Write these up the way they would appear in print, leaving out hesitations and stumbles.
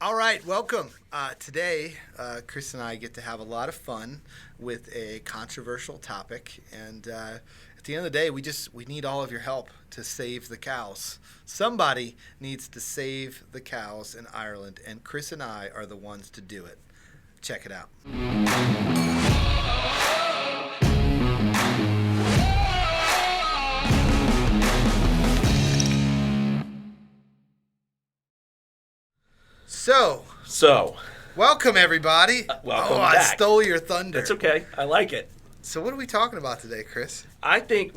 All right, welcome. Today, Chris and I get to have a lot of fun with a controversial topic, and at the end of the day, we need all of your help to save the cows. Somebody needs to save the cows in Ireland, and Chris and I are the ones to do it. Check it out. So, welcome everybody. Welcome I back. stole your thunder. That's okay. I like it. So, what are we talking about today, Chris? I think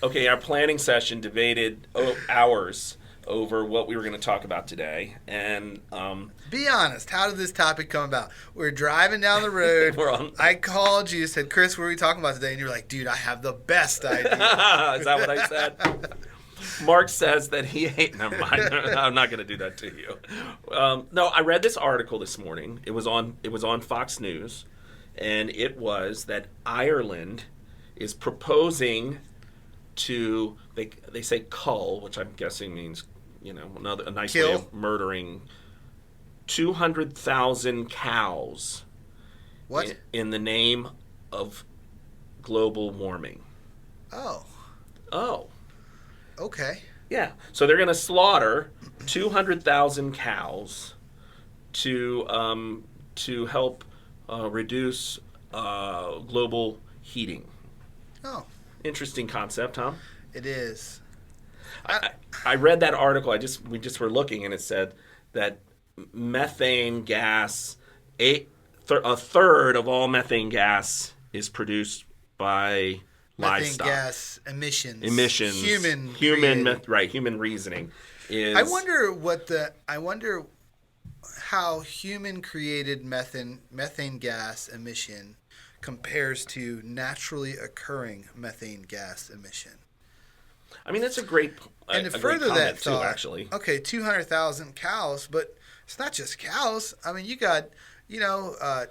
our planning session debated hours over what we were going to talk about today. And be honest, how did this topic come about? We're driving down the road. I called you, said, Chris, what are we talking about today? And you were like, dude, I have the best idea. Is that what I said? Mark says that he hates. Never mind. I'm not going to do that to you. No, I read this article this morning. It was on Fox News, and it was that Ireland is proposing to they say cull, which I'm guessing means a nice Kill. way of murdering 200,000 cows. What? In the name of global warming. Oh. Okay. Yeah. So they're going to slaughter 200,000 cows to help reduce global heating. Oh. Interesting concept, huh? It is. I read that article. We just were looking, and it said that methane gas, a third of all methane gas is produced by livestock. Methane gas emissions. Human reasoning is. I wonder how human created methane gas emission compares to naturally occurring methane gas emission. I mean, that's a great And to further that thought, too, actually. Okay, 200,000 cows, but it's not just cows. I mean, you got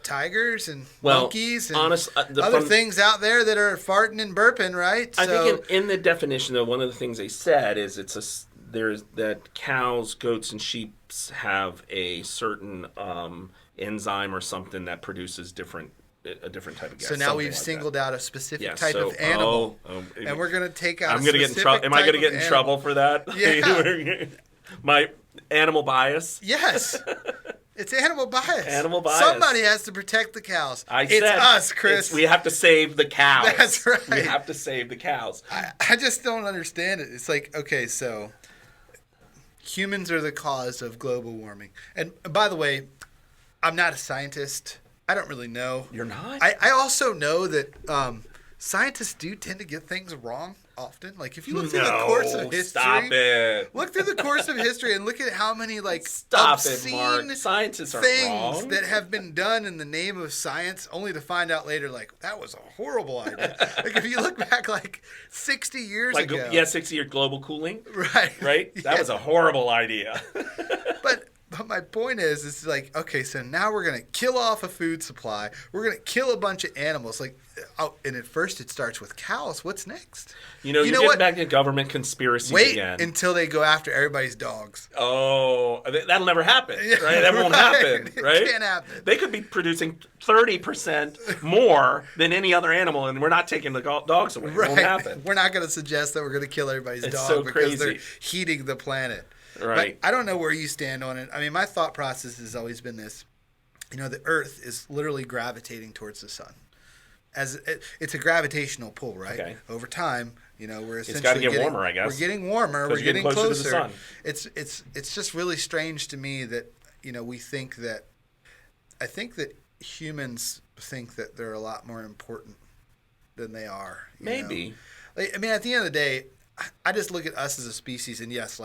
tigers and monkeys and other things out there that are farting and burping, right? I think in the definition, though, one of the things they said is that cows, goats, and sheep have a certain enzyme or something that produces a different type of gas. So now we've singled out a specific type of animal, and we're going to take out. I'm going to get in trouble. Am I going to get in trouble for that? Yeah. My animal bias. Yes. It's animal bias. Animal bias. Somebody has to protect the cows. It's us, Chris. We have to save the cows. That's right. We have to save the cows. I just don't understand it. It's like, okay, so humans are the cause of global warming. And by the way, I'm not a scientist. I don't really know. You're not? I also know that scientists do tend to get things wrong often. Like if you look through the course of history, stop it. Look through the course of history and look at how many obscene scientists things wrong. That have been done in the name of science, only to find out later like that was a horrible idea. Like if you look back like 60 years ago, 60-year global cooling, right? That was a horrible idea. But my point is, it's like, okay, so now we're going to kill off a food supply. We're going to kill a bunch of animals. And at first it starts with cows. What's next? You're getting back to government conspiracies again. Wait until they go after everybody's dogs. Oh, that'll never happen, right? That won't happen, right? It can't happen. They could be producing 30% more than any other animal, and we're not taking the dogs away. Right. It won't happen. We're not going to suggest that we're going to kill everybody's dog so because crazy. they're heating the planet. Right. But I don't know where you stand on it. I mean, my thought process has always been this. The Earth is literally gravitating towards the sun. It's a gravitational pull, right? Okay. Over time, we're essentially it's got to get warmer, I guess. We're getting warmer. We're getting closer closer. to the sun. It's just really strange to me that we think that. I think that humans think that they're a lot more important than they are. Maybe. I mean, at the end of the day, I just look at us as a species, and yes,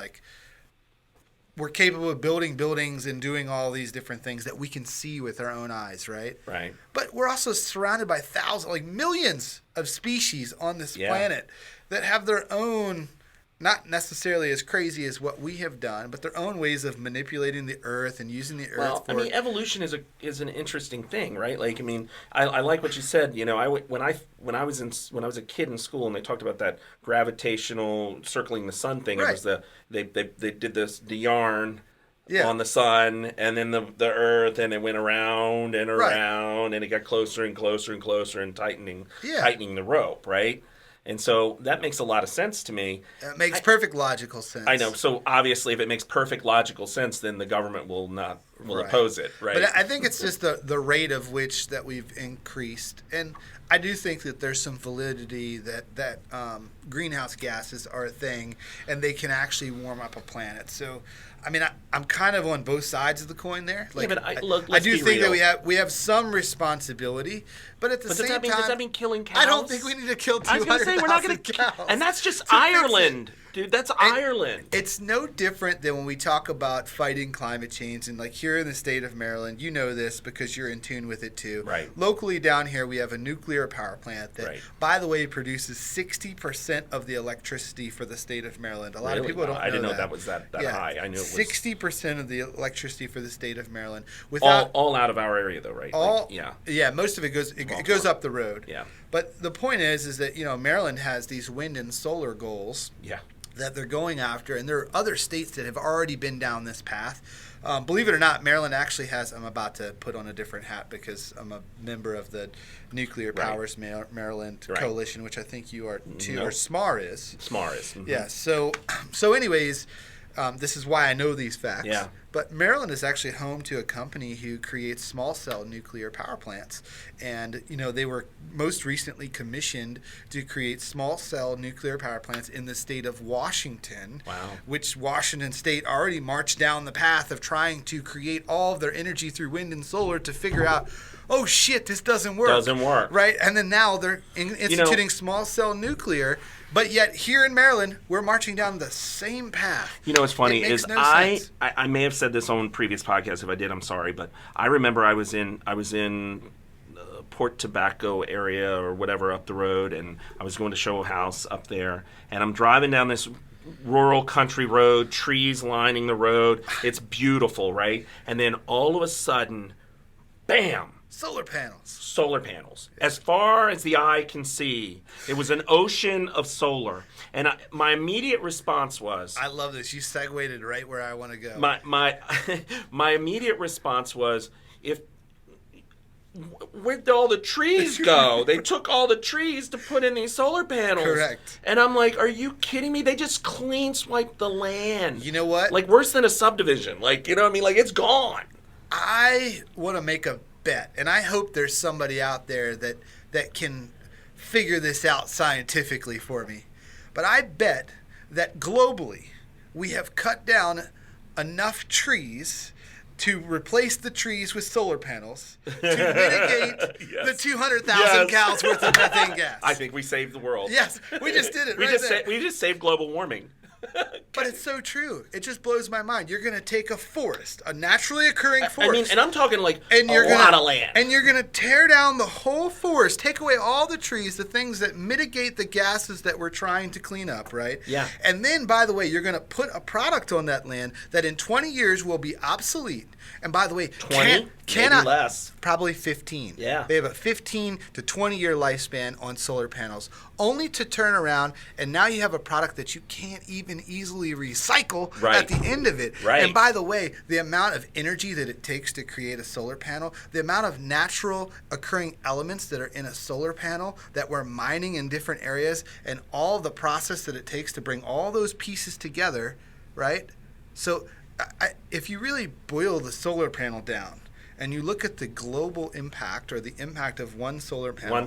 we're capable of building buildings and doing all these different things that we can see with our own eyes, right? Right. But we're also surrounded by millions of species on this planet that have their own not necessarily as crazy as what we have done, but their own ways of manipulating the earth and using the earth. Well, I mean, evolution is an interesting thing, right? Like, I mean, I like what you said. You know, when I was a kid in school and they talked about that gravitational circling the sun thing. Right. It was they did the yarn. on the sun, and then the Earth, and it went around and around, and it got closer and closer and closer, and tightening the rope, right? And so that makes a lot of sense to me. It makes perfect logical sense. I know. So obviously, if it makes perfect logical sense, then the government will oppose it, right? But I think it's just the rate of which that we've increased, and I do think that there's some validity that greenhouse gases are a thing, and they can actually warm up a planet. So, I mean, I'm kind of on both sides of the coin there. Like, but I do think that we have some responsibility, but at the same time, does that mean killing cows? I don't think we need to kill 200,000 I was going to say we're not going to cows. And that's just Ireland. Dude, that's Ireland. It's no different than when we talk about fighting climate change. And like here in the state of Maryland, you know this because you're in tune with it too. Right. Locally down here, we have a nuclear power plant that, by the way, produces 60% of the electricity for the state of Maryland. A lot of people don't know that. I didn't know that was that high. I knew it was 60% of the electricity for the state of Maryland. All out of our area, though, right? Yeah, most of it goes up the road. Yeah. But the point is that Maryland has these wind and solar goals. Yeah. That they're going after, and there are other states that have already been down this path. Believe it or not, Maryland actually has. I'm about to put on a different hat because I'm a member of the Nuclear Powers Maryland Coalition, which I think you are too, or SMAR is. SMAR is. Mm-hmm. Yeah. So anyways, this is why I know these facts. Yeah. But Maryland is actually home to a company who creates small cell nuclear power plants. And, they were most recently commissioned to create small cell nuclear power plants in the state of Washington. Wow. Which Washington state already marched down the path of trying to create all of their energy through wind and solar to figure out, oh shit, this doesn't work. Doesn't work. Right? And then now they're instituting small cell nuclear. But yet here in Maryland, we're marching down the same path. What's funny is sense. I may have said this on previous podcasts. If I did, I'm sorry. But I remember I was in Port Tobacco area or whatever up the road, and I was going to show a house up there, and I'm driving down this rural country road, trees lining the road. It's beautiful, right? And then all of a sudden, bam! Solar panels. As far as the eye can see, it was an ocean of solar. And my immediate response was... I love this. You segued it right where I want to go. My immediate response was, where'd all the trees go? They took all the trees to put in these solar panels. Correct. And I'm like, are you kidding me? They just clean swiped the land. You know what? Like worse than a subdivision. Like, you know what I mean? Like it's gone. I want to make a bet, and I hope there's somebody out there that can figure this out scientifically for me. But I bet that globally we have cut down enough trees to replace the trees with solar panels to mitigate the 200,000 cows worth of methane gas. I think we saved the world. Yes, we just did it. We just saved global warming. But it's so true. It just blows my mind. You're going to take a forest, a naturally occurring forest. And I'm talking like a lot of land. And you're going to tear down the whole forest, take away all the trees, the things that mitigate the gases that we're trying to clean up, right? Yeah. And then, by the way, you're going to put a product on that land that in 20 years will be obsolete. And by the way, 20? Cannot, maybe less. Probably 15. Yeah. They have a 15 to 20 year lifespan on solar panels, only to turn around and now you have a product that you can't even easily recycle at the end of it. Right. And by the way, the amount of energy that it takes to create a solar panel, the amount of natural occurring elements that are in a solar panel that we're mining in different areas, and all the process that it takes to bring all those pieces together, right? So if you really boil the solar panel down and you look at the global impact or the impact of one solar panel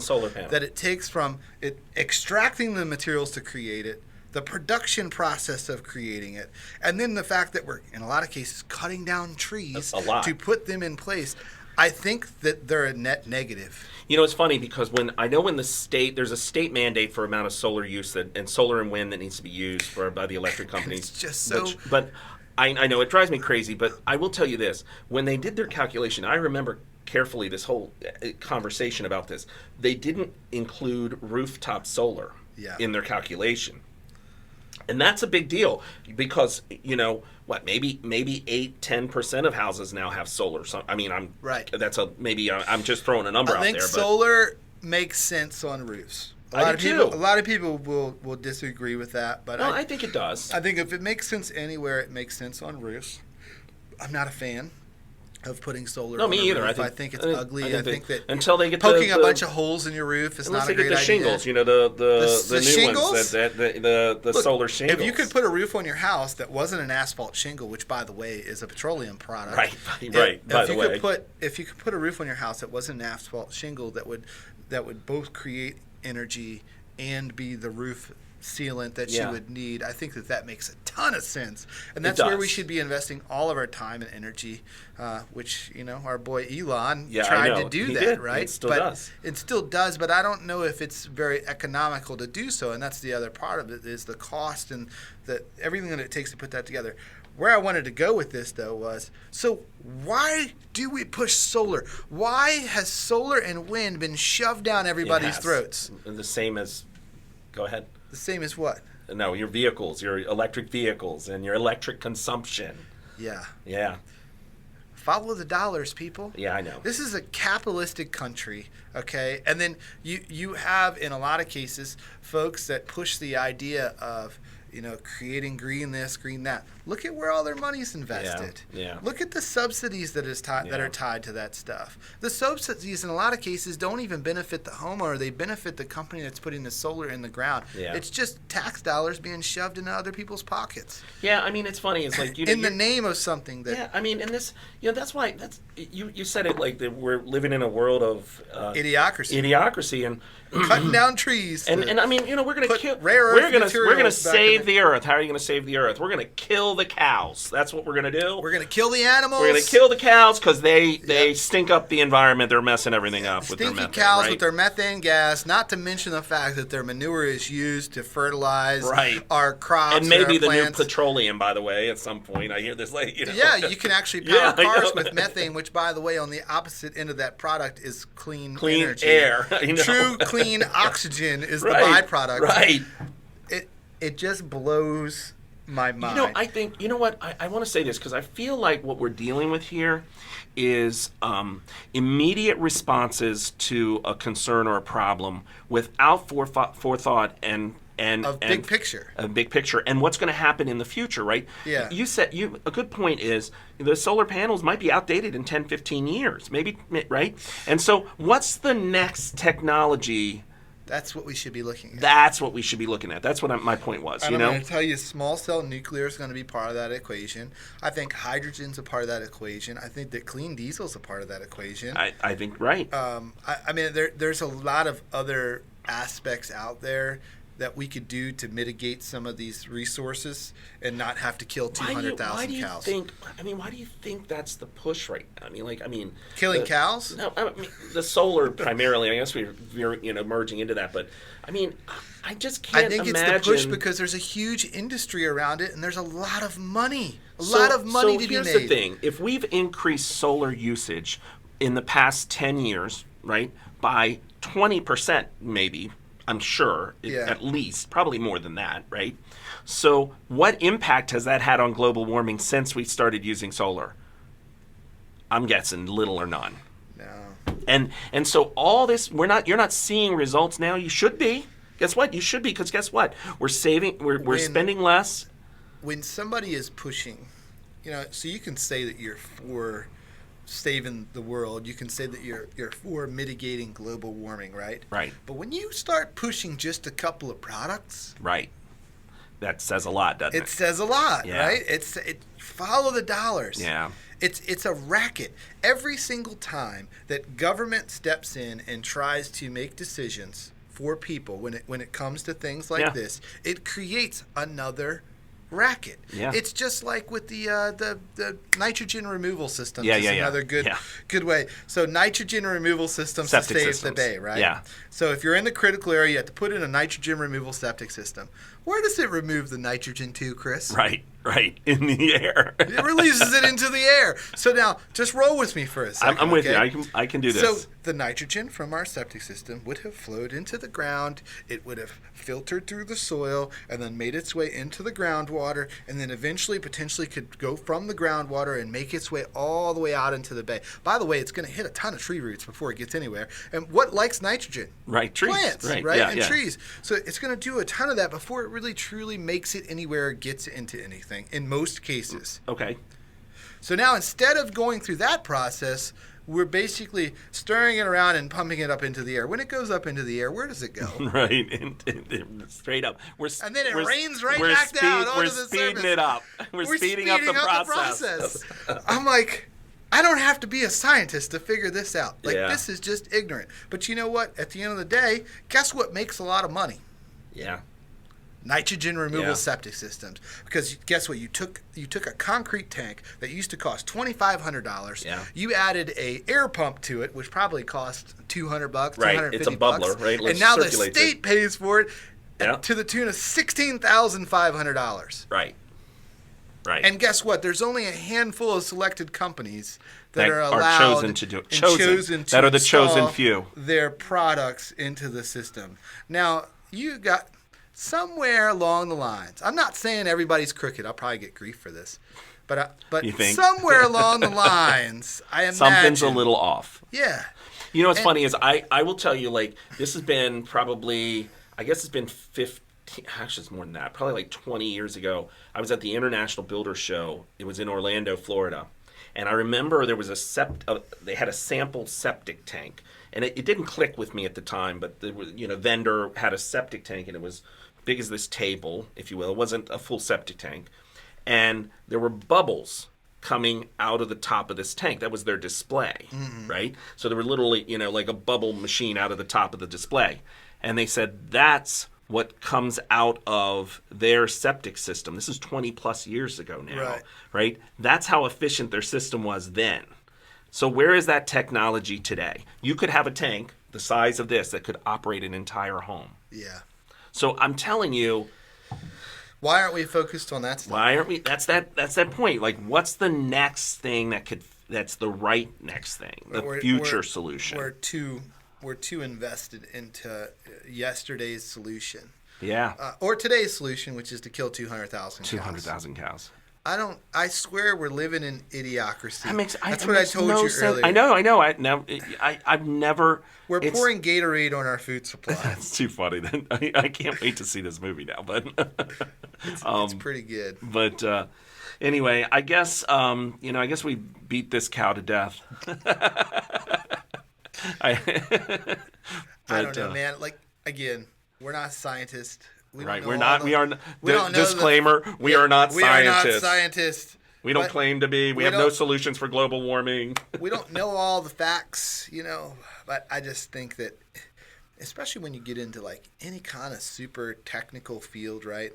that it takes from it extracting the materials to create it, the production process of creating it, and then the fact that we're, in a lot of cases, cutting down trees to put them in place, I think that they're a net negative. You know, it's funny because when there's a state mandate for amount of solar use and solar and wind that needs to be used by the electric companies. It's just so... But I know it drives me crazy, but I will tell you this. When they did their calculation, I remember carefully this whole conversation about this. They didn't include rooftop solar in their calculation. And that's a big deal because, maybe 8-10% of houses now have solar. So, I mean, I'm just throwing a number out there. I think solar makes sense on roofs. A lot of people will disagree with that, but I think it does. I think if it makes sense anywhere, it makes sense on roofs. I'm not a fan of putting solar No, on me a either. roof. I think it's ugly. I think that until they get poking the a bunch of holes in your roof is unless not a they get great the idea. shingles, the The new shingles? ones, the Look, solar shingles. If you could put a roof on your house that wasn't an asphalt shingle, which by the way is a petroleum product, right. By the way, if you could put a roof on your house that wasn't an asphalt shingle, that would both create energy and be the roof sealant that you would need, I think that makes a ton of sense, and that's where we should be investing all of our time and energy, which our boy Elon tried to do that, right? It still does. It still does, but I don't know if it's very economical to do so, and that's the other part of it is the cost and everything that it takes to put that together. Where I wanted to go with this, though, was, so why do we push solar? Why has solar and wind been shoved down everybody's throats? And the same as, go ahead. The same as what? No, your vehicles, your electric vehicles, and your electric consumption. Yeah. Yeah. Follow the dollars, people. Yeah, I know. This is a capitalistic country, okay? And then you have, in a lot of cases, folks that push the idea of, creating green this, green that. Look at where all their money's invested. Yeah. Look at the subsidies that are tied to that stuff. The subsidies, in a lot of cases, don't even benefit the homeowner. They benefit the company that's putting the solar in the ground. Yeah. It's just tax dollars being shoved into other people's pockets. Yeah, I mean, it's funny. It's like in the name of something that. Yeah, I mean, and this, that's why you said it like that we're living in a world of idiocracy, and cutting down trees. And I mean, we're going to kill. We're going to save the earth. How are you going to save the earth? We're going to kill the cows. That's what we're going to do. We're going to kill the animals. We're going to kill the cows because they stink up the environment. They're messing everything up with their methane. Stinky cows with their methane gas. Not to mention the fact that their manure is used to fertilize our crops and maybe the plants. new petroleum. By the way, at some point, I hear this like Yeah, you can actually power cars with methane, which, by the way, on the opposite end of that product is clean energy. Air. True clean oxygen is the byproduct. Right. It just blows my mind. I think, what, I want to say this because I feel like what we're dealing with here is immediate responses to a concern or a problem without forethought and big picture. A big picture. And what's going to happen in the future, right? Yeah. You said, a good point is the solar panels might be outdated in 10, 15 years, maybe, right? And so what's the next technology? That's what we should be looking at. That's what we should be looking at. That's what my point was. I'm going to tell you, small cell nuclear is going to be part of that equation. I think hydrogen's a part of that equation. I think that clean diesel's a part of that equation. I think right. I mean, there's a lot of other aspects out there that we could do to mitigate some of these resources and not have to kill 200,000 cows. Why do you think that's the push right now? I mean, killing cows? No, I mean the solar primarily. I guess we're merging into that, but I mean, I just can't imagine. I think it's the push because there's a huge industry around it, and there's a lot of money, to be made. So here's the thing: if we've increased solar usage in the past 10 years, right, by 20%, maybe. I'm sure, at least, probably more than that, right? So what impact has that had on global warming since we started using solar? I'm guessing little or none. No. And so all this, you're not seeing results now. You should be. Guess what? You should be, because guess what? We're spending less. When somebody is pushing, so you can say that you're for saving the world, you can say that you're for mitigating global warming, right? Right. But when you start pushing just a couple of products, right, that says a lot, doesn't it? It says a lot, right? Follow the dollars. Yeah. It's a racket. Every single time that government steps in and tries to make decisions for people, when it comes to things like this, it creates another racket. Yeah. It's just like with the nitrogen removal systems. Another good way. So nitrogen removal systems septic to save systems. the bay, right? Yeah. So if you're in the critical area, you have to put in a nitrogen removal septic system. Where does it remove the nitrogen to, Chris? Right, in the air. It releases it into the air. So now, just roll with me for a second. I'm with you. I can do this. So the nitrogen from our septic system would have flowed into the ground. It would have filtered through the soil and then made its way into the groundwater, and then eventually potentially could go from the groundwater and make its way all the way out into the bay. By the way, it's going to hit a ton of tree roots before it gets anywhere. And what likes nitrogen? Right, trees. Plants, right? Yeah, and trees. So it's going to do a ton of that before it really truly makes it anywhere or gets into anything in most cases. Okay. So now instead of going through that process, we're basically stirring it around and pumping it up into the air. When it goes up into the air, where does it go? Right, straight up. And then it rains right back down onto the surface. We're speeding it up. We're speeding up the process. I'm like, I don't have to be a scientist to figure this out. Like, Yeah. this is just ignorant. But you know what? At the end of the day, guess what makes a lot of money? Yeah. Nitrogen removal Yeah. septic systems. Because guess what? You took a concrete tank that used to cost $2,500. Yeah. You added a air pump to it, which probably cost $200, Right. $250. It's a bubbler, right? And now the Circulates state pays for it Yeah. to the tune of $16,500. Right. Right. And guess what? There's only a handful of selected companies that are are allowed chosen to do it. and Chosen. to That are the chosen install few. their products into the system. Now, you got somewhere along the lines. I'm not saying everybody's crooked. I'll probably get grief for this. But You think? somewhere along the lines, I imagine. Something's a little off. Yeah. You know what's funny is I will tell you, like, this has been probably, I guess it's been 15, actually it's more than that, probably like 20 years ago. I was at the International Builder Show. It was in Orlando, Florida. And I remember there was they had a sample septic tank. And it didn't click with me at the time, but the vendor had a septic tank, and it was big as this table, if you will. It wasn't a full septic tank. And there were bubbles coming out of the top of this tank. That was their display, right? So there were literally, like a bubble machine out of the top of the display. And they said that's what comes out of their septic system. This is 20 plus years ago now, right? That's how efficient their system was then. So where is that technology today? You could have a tank the size of this that could operate an entire home. Yeah. So I'm telling you, why aren't we focused on that stuff? why aren't we? That's that point. Like, what's the next thing that's the right next thing, the future solution? We're too invested into yesterday's solution. Yeah. Or today's solution, which is to kill 200,000 cows. 200,000 cows. I swear we're living in idiocracy. That's It what I makes told no you sense. earlier. I know. I've never. We're pouring Gatorade on our food supply. That's too funny. I can't wait to see this movie now. But it's pretty good. But anyway, I guess I guess we beat this cow to death. I don't know, man. Like, again, we're not scientists. We Right, don't we're know not. all We are. we don't know Disclaimer: we are not we are scientists. not scientists. We don't but claim to be. We have no solutions for global warming. We don't know all the facts, but I just think that, especially when you get into like any kind of super technical field, right?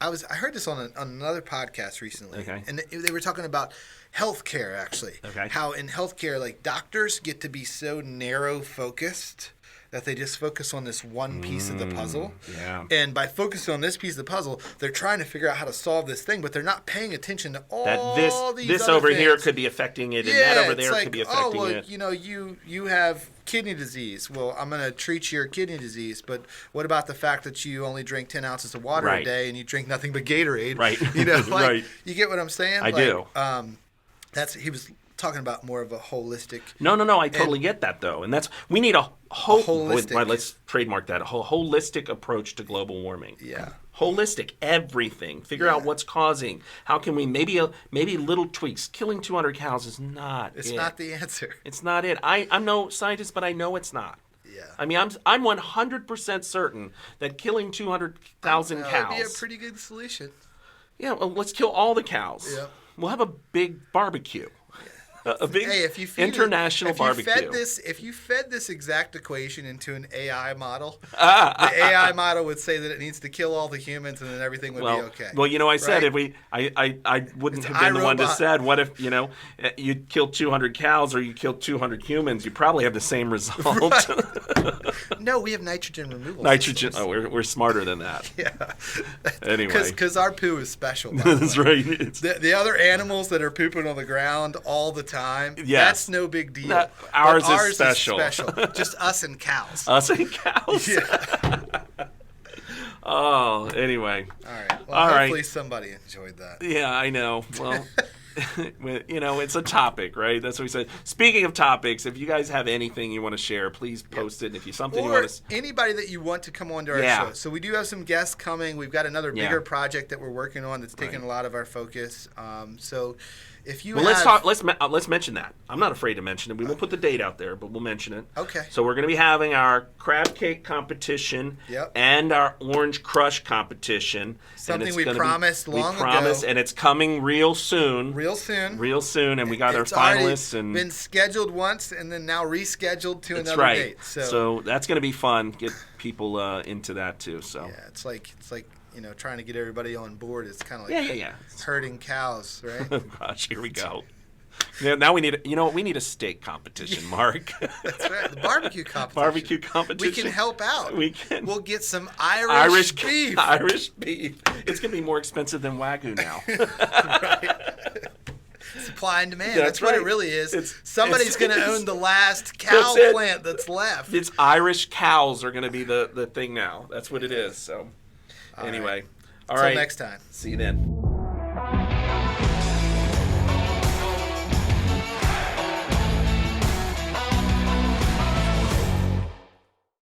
I heard this on another podcast recently, Okay. And they were talking about healthcare actually. Okay. How in healthcare, like, doctors get to be so narrow focused that they just focus on this one piece of the puzzle. Yeah. And by focusing on this piece of the puzzle, they're trying to figure out how to solve this thing, but they're not paying attention to all these This other over things. here could be affecting it, and that over there could be affecting it. You have kidney disease. Well, I'm going to treat your kidney disease, but what about the fact that you only drink 10 ounces of water a day and you drink nothing but Gatorade? Right. Right. You get what I'm saying? I do. He was talking about more of a holistic. No. I totally get that, though, and we need a holistic. Let's trademark that. A holistic approach to global warming. Yeah. Holistic, everything. Figure out what's causing. How can we maybe little tweaks. Killing 200 cows is not. It's not the answer. It's not it. I'm no scientist, but I know it's not. Yeah. I mean, I'm 100% certain that killing 200,000 cows. That'd be a pretty good solution. Yeah. Well, let's kill all the cows. Yeah. We'll have a big barbecue. A big if you international barbecue. If you fed this exact equation into an AI model, the AI model would say that it needs to kill all the humans, and then everything would be okay. Well, I said right? I wouldn't have been the one that said, what if you killed 200 cows or you killed 200 humans? You probably have the same result. No, we have nitrogen removal. Nitrogen. systems. Oh, we're smarter than that. Yeah. Anyway, because our poo is special. By the that's way. right. The other animals that are pooping on the ground all the time, Yes. that's no big deal. No, But ours is special. Just us and cows. Us and cows. Yeah. Oh, anyway. All right. Well, All hopefully right. somebody enjoyed that. Yeah, I know. Well, it's a topic, right? That's what we said. Speaking of topics, if you guys have anything you want to share, please post it. If you something you Or want to, anybody that you want to come on to our show. So we do have some guests coming. We've got another bigger project that we're working on that's taking a lot of our focus. So if you Well, have, let's mention that. I'm not afraid to mention it. We won't put the date out there, but we'll mention it. Okay. So we're going to be having our crab cake competition Yep. and our orange crush competition. Something we promised long ago. We promised, and it's coming real soon. Real soon. Real soon, and we got our It's already finalists. And been scheduled once, and then now rescheduled to that's another right. date. So that's going to be fun. Get people into that too. So yeah, it's like trying to get everybody on board. It's kind of like yeah. herding cows, right? Oh gosh, here we go. Yeah, now we need we need a steak competition, Mark. That's right. The barbecue competition. Barbecue competition. We can help out. We can. We'll get some Irish beef. Irish beef. It's going to be more expensive than Wagyu now. Right. Supply and demand. That's what right. it really is. It's Somebody's going to own the last cow it. plant that's left. It's Irish cows are going to be the thing now. That's what it is. So, anyway. All right. Until next time. See you then.